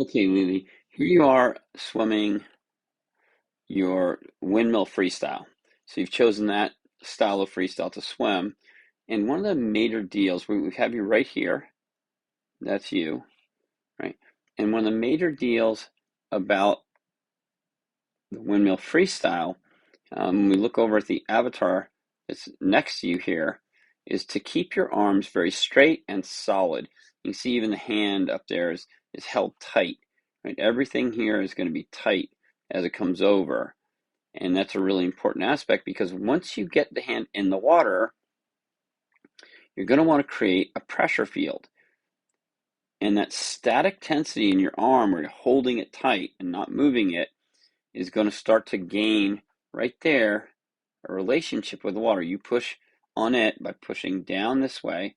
Okay, Lily, here you are swimming your windmill freestyle. So you've chosen that style of freestyle to swim. And one of the major deals, we have you right here. That's you, right? And one of the major deals about the windmill freestyle, when we look over at the avatar that's next to you here, is to keep your arms very straight and solid. You can see even the hand up there is held tight, right? Everything here is going to be tight as it comes over. And that's a really important aspect because once you get the hand in the water, you're going to want to create a pressure field. And that static tensity in your arm where you're holding it tight and not moving it is going to start to gain right there a relationship with the water. You push on it by pushing down this way,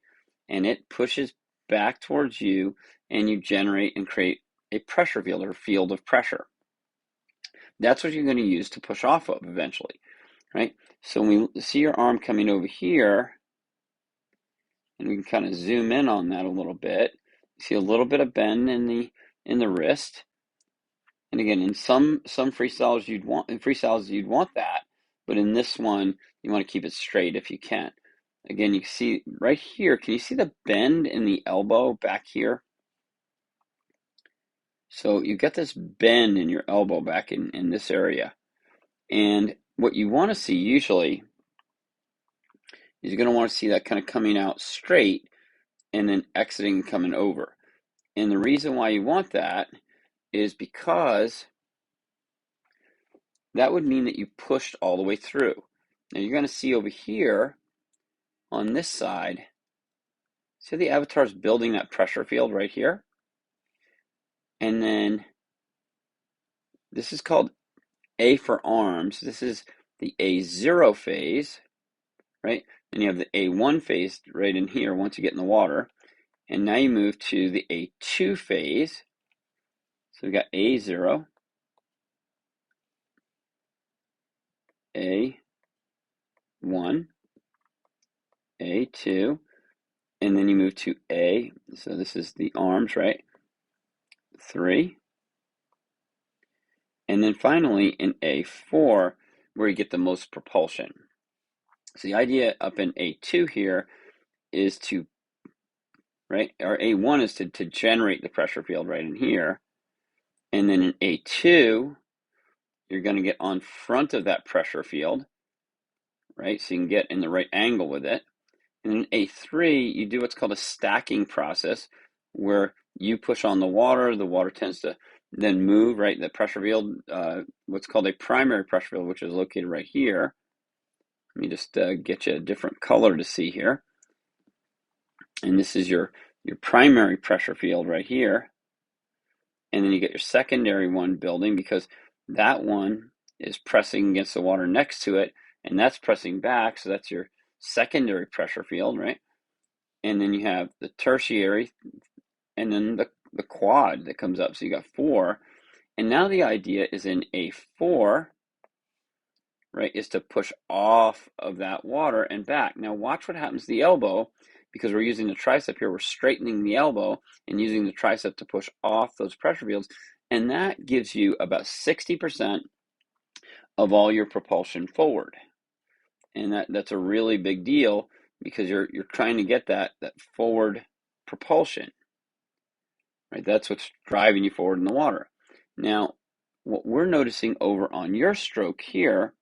and it pushes back towards you, and you generate and create a pressure field or field of pressure. That's what you're going to use to push off of eventually, right? So when we see your arm coming over here, and we can kind of zoom in on that a little bit, see a little bit of bend in the wrist. And again, in some freestyles you'd want that, but in this one you want to keep it straight if you can. Again, you can see right here, can you see the bend in the elbow back here? So you get this bend in your elbow back in this area. And what you want to see usually is you're going to want to see that kind of coming out straight and then exiting and coming over. And the reason why you want that is because that would mean that you pushed all the way through. Now you're going to see over here on this side, see the avatar's building that pressure field right here? And then this is called A for arms. This is the A0 phase, right? Then you have the A1 phase right in here once you get in the water. And now you move to the A2 phase. So we got A0, A1, A2, and then you move to A. So this is the arms, right? 3. And then finally in A4, where you get the most propulsion. So the idea up in A2 here is to, right, or A1 is to generate the pressure field right in here. And then in A2, you're going to get on front of that pressure field, right? So you can get in the right angle with it. And in A3, you do what's called a stacking process where you push on the water tends to then move, right? The pressure field, what's called a primary pressure field, which is located right here. Let me just get you a different color to see here. And this is your primary pressure field right here. And then you get your secondary one building because that one is pressing against the water next to it, and that's pressing back, so that's your secondary pressure field, right? And then you have the tertiary, and then the quad that comes up. So you got 4. And now the idea is in A4, right, is to push off of that water and back. Now watch what happens to the elbow, because we're using the tricep here. We're straightening the elbow and using the tricep to push off those pressure fields. And that gives you about 60% of all your propulsion forward. And that's a really big deal because you're trying to get that forward propulsion. Right? That's what's driving you forward in the water. Now, what we're noticing over on your stroke here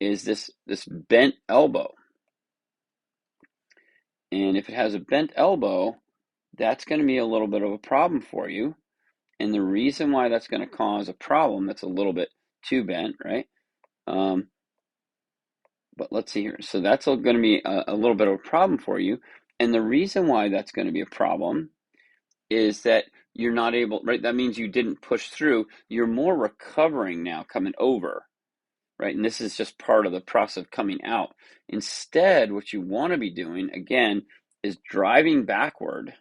is this bent elbow. And if it has a bent elbow, that's going to be a little bit of a problem for you. And the reason why that's going to cause a problem, that's a little bit too bent, right? But let's see here. So that's going to be a little bit of a problem for you. And the reason why that's going to be a problem is that you're not able, right? That means you didn't push through. You're more recovering now coming over, right? And this is just part of the process of coming out. Instead, what you want to be doing, again, is driving backward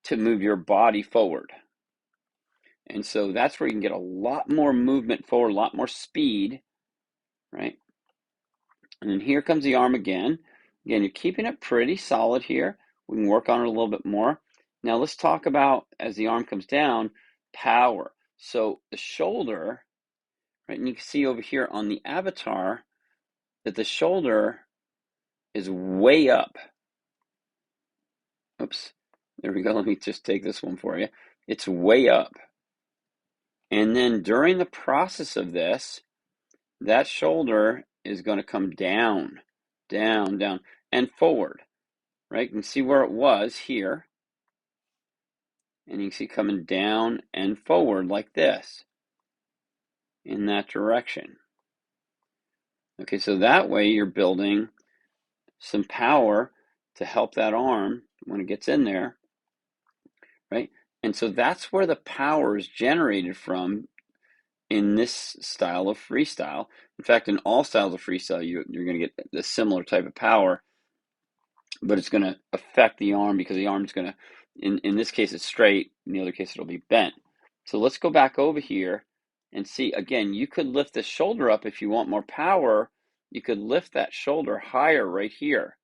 to move your body forward. And so that's where you can get a lot more movement forward, a lot more speed, right? And then here comes the arm again. Again, you're keeping it pretty solid here. We can work on it a little bit more. Now let's talk about, as the arm comes down, power. So the shoulder, right, and you can see over here on the avatar that the shoulder is way up. Oops, there we go. Let me just take this one for you. It's way up. And then during the process of this, that shoulder is going to come down, down, down, and forward, right? You can see where it was here. And you can see coming down and forward like this, in that direction. Okay, so that way you're building some power to help that arm when it gets in there, right? And so that's where the power is generated from in this style of freestyle. In fact, in all styles of freestyle, you're going to get a similar type of power, but it's going to affect the arm because the arm's going to, in this case, it's straight. In the other case, it'll be bent. So let's go back over here and see, again, you could lift the shoulder up if you want more power. You could lift that shoulder higher right here,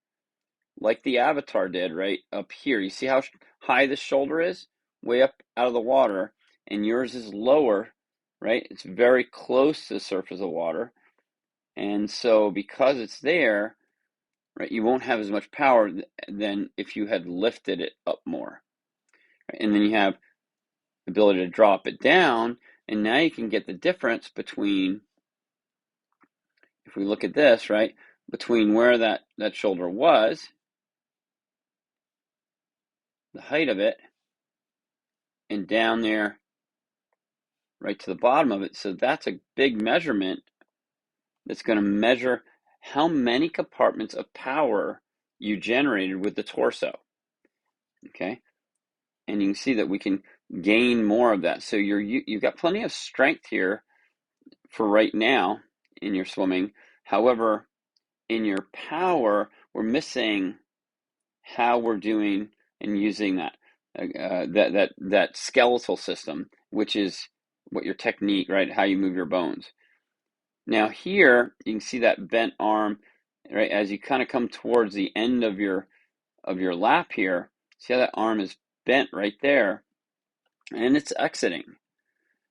like the avatar did right up here. You see how high this shoulder is? Way up out of the water, and yours is lower, right? It's very close to the surface of the water. And so because it's there, right, you won't have as much power than if you had lifted it up more. Right? And then you have the ability to drop it down, and now you can get the difference between, if we look at this, right, between where that shoulder was, the height of it, and down there right to the bottom of it. So that's a big measurement that's going to measure how many compartments of power you generated with the torso. Okay, and you can see that we can gain more of that. So you've got plenty of strength here for right now in your swimming. However, in your power, we're missing how we're doing and using that skeletal system, which is what your technique, right? How you move your bones. Now here, you can see that bent arm, right? As you kind of come towards the end of your lap here, see how that arm is bent right there, and it's exiting.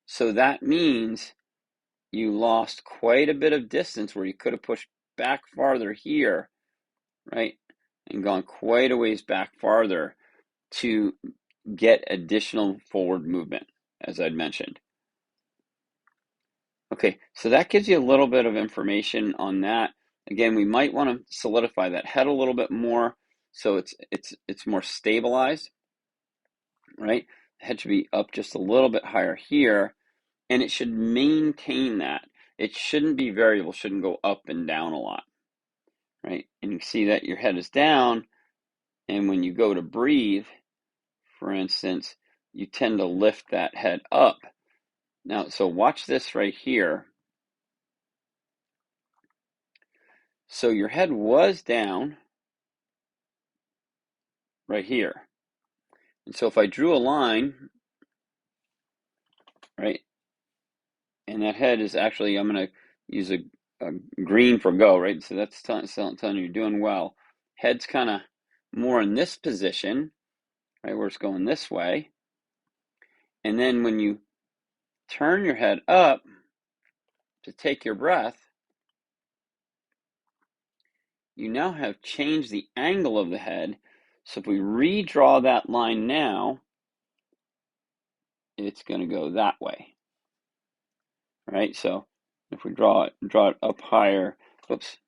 So that means you lost quite a bit of distance where you could have pushed back farther here, right? And gone quite a ways back farther to get additional forward movement, as I'd mentioned. Okay, so that gives you a little bit of information on that. Again, we might want to solidify that head a little bit more so it's more stabilized, right? The head should be up just a little bit higher here, and it should maintain that. It shouldn't be variable, shouldn't go up and down a lot, right? And you see that your head is down, and when you go to breathe, for instance, you tend to lift that head up. Now, so watch this right here. So your head was down right here. And so if I drew a line, right, and that head is actually, I'm going to use a green for go, right? So that's telling you you're doing well. Head's kind of more in this position, right, where it's going this way. And then when you turn your head up to take your breath, you now have changed the angle of the head. So if we redraw that line now, it's going to go that way, right? So if we draw it up higher, oops,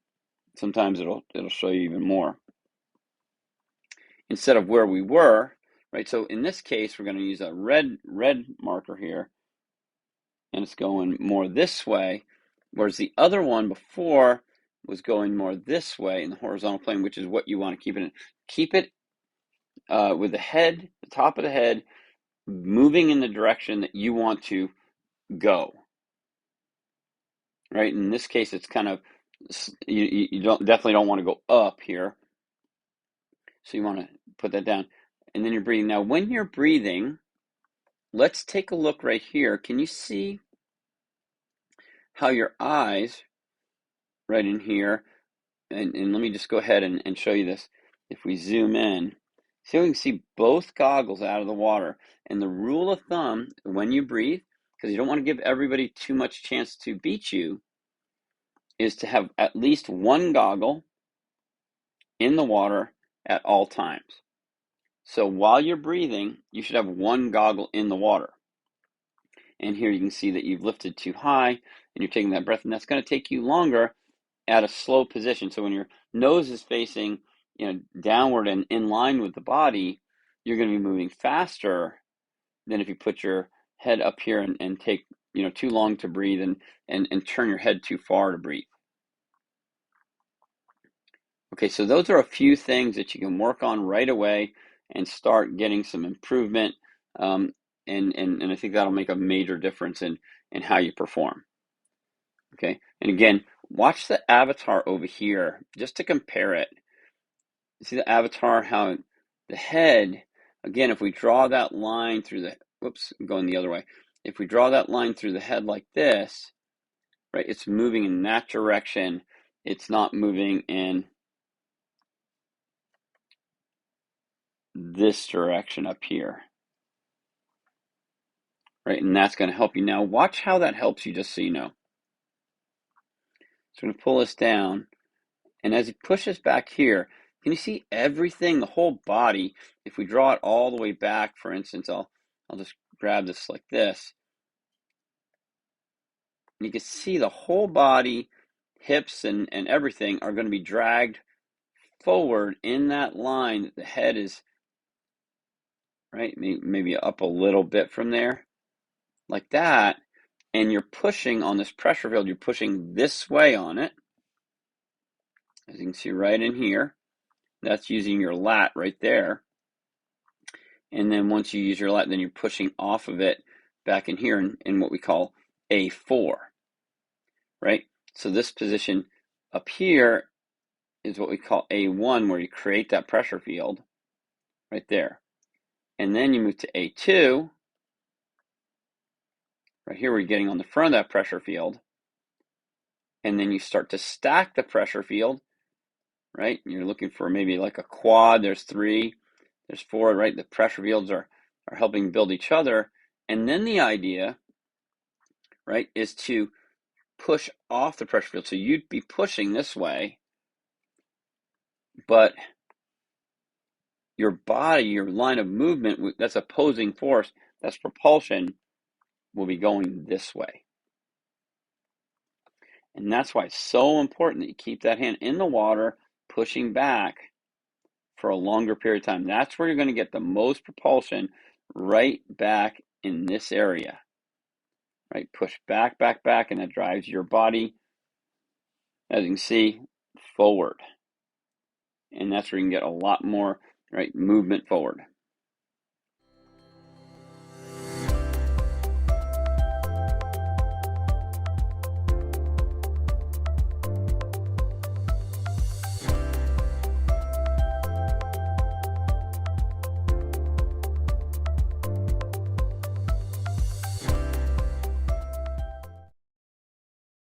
sometimes it'll show you even more. Instead of where we were, right? So in this case, we're going to use a red marker here, and it's going more this way, whereas the other one before was going more this way in the horizontal plane, which is what you want to keep it in. Keep it with the head, the top of the head, moving in the direction that you want to go. Right? In this case, it's kind of, you definitely don't want to go up here. So you want to put that down. And then you're breathing. Now, when you're breathing, let's take a look right here. Can you see how your eyes, right in here, and let me just go ahead and show you this. If we zoom in, So you can see both goggles out of the water. And the rule of thumb when you breathe, because you don't want to give everybody too much chance to beat you, is to have at least one goggle in the water at all times. So while you're breathing, you should have one goggle in the water. And here you can see that you've lifted too high and you're taking that breath, and that's going to take you longer at a slow position. So when your nose is facing, downward and in line with the body, you're going to be moving faster than if you put your head up here and take, too long to breathe and turn your head too far to breathe. Okay, so those are a few things that you can work on right away and start getting some improvement. And I think that'll make a major difference in how you perform. Okay, and again, watch the avatar over here just to compare it. You see the avatar, how the head, again, if we draw that line through the, whoops, I'm going the other way. If we draw that line through the head like this, right, it's moving in that direction. It's not moving in this direction up here. Right, and that's going to help you. Now watch how that helps you, just so you know. So I'm going to pull this down, and as it pushes back here, can you see everything, the whole body? If we draw it all the way back, for instance, I'll just grab this like this. You can see the whole body, hips and everything are going to be dragged forward in that line that the head is, right, maybe up a little bit from there, like that. And you're pushing on this pressure field, you're pushing this way on it. As you can see right in here, that's using your lat right there. And then once you use your lat, then you're pushing off of it back in here in what we call A4, right? So this position up here is what we call A1, where you create that pressure field right there. And then you move to A2, right here, where you're getting on the front of that pressure field. And then you start to stack the pressure field, right? You're looking for maybe like a quad. There's 3, there's 4, right? The pressure fields are helping build each other. And then the idea, right, is to push off the pressure field. So you'd be pushing this way, but your body, your line of movement, that's opposing force, that's propulsion, will be going this way. And that's why it's so important that you keep that hand in the water, pushing back for a longer period of time. That's where you're going to get the most propulsion, right back in this area. Right, push back, back, back, and that drives your body, as you can see, forward. And that's where you can get a lot more, right, movement forward.